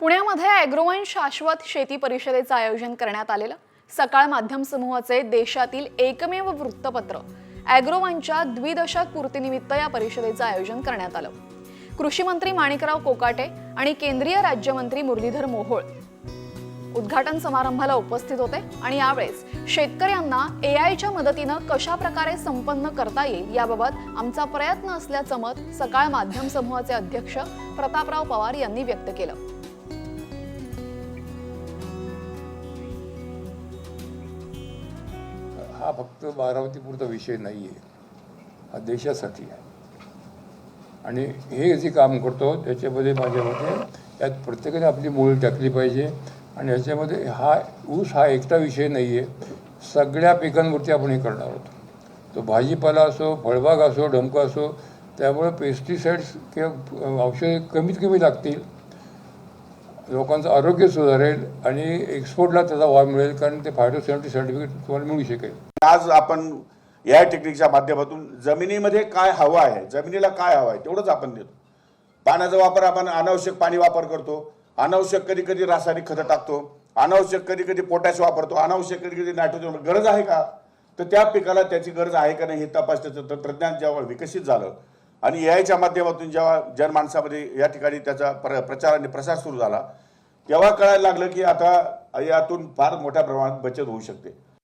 पुण्यामध्ये ॲग्रोवन शाश्वत शेती परिषदेचं आयोजन करण्यात आलेलं। सकाळ माध्यम समूहाचे देशातील एकमेव वृत्तपत्र ॲग्रोवनच्या द्विदशक पूर्तीनिमित्त या परिषदेचं आयोजन करण्यात आलं। कृषी मंत्री माणिकराव कोकाटे आणि केंद्रीय राज्यमंत्री मुरलीधर मोहोळ उद्घाटन समारंभाला उपस्थित होते आणि यावेळेस शेतकऱ्यांना एआयच्या मदतीने कशा प्रकारे संपन्न करता येईल याबाबत आमचा प्रयत्न असल्याचं मत सकाळ माध्यम समूहाचे अध्यक्ष प्रतापराव पवार यांनी व्यक्त केलं। हा फक्त बारामतीपुरता विषय नाही आहे, हा देशासाठी आहे। आणि हे जे काम करतो त्याच्यामध्ये माझ्या मते यात प्रत्येकाने आपली मुळे टाकली पाहिजे। आणि ह्याच्यामध्ये ऊस हा एकटा विषय नाही आहे, सगळ्या पिकांवरती आपण हे करणार आहोत। तो भाजीपाला असो, फळबाग असो, डंक असो, त्यामुळे पेस्टिसाइड्स किंवा औषधे कमीत कमी लागतील, लोकांचं आरोग्य सुधारेल आणि एक्सपोर्टला त्याचा वाव मिळेल, कारण ते फायटोसॅनिटरी सर्टिफिकेट तुम्हाला मिळू शकेल। आज आपण या टेक्निकच्या माध्यमातून जमिनीमध्ये काय हवं आहे, जमिनीला काय हवं आहे तेवढंच आपण देतो। पाण्याचा वापर आपण अनावश्यक पाणी वापर करतो, अनावश्यक कधी कधी रासायनिक खतं टाकतो, अनावश्यक कधी कधी पोटॅश वापरतो, अनावश्यक कधी कधी नायट्रोजन। गरज आहे का, तर त्या पिकाला त्याची गरज आहे का नाही हे तपासण्याचं तंत्रज्ञान जेव्हा विकसित झालं आणि एआयच्या माध्यमातून जेव्हा जनमानसामध्ये या ठिकाणी त्याचा प्रचार आणि प्रसार सुरू झाला, तेव्हा कळायला लागलं की आता यातून फार मोठ्या प्रमाणात बचत होऊ शकते।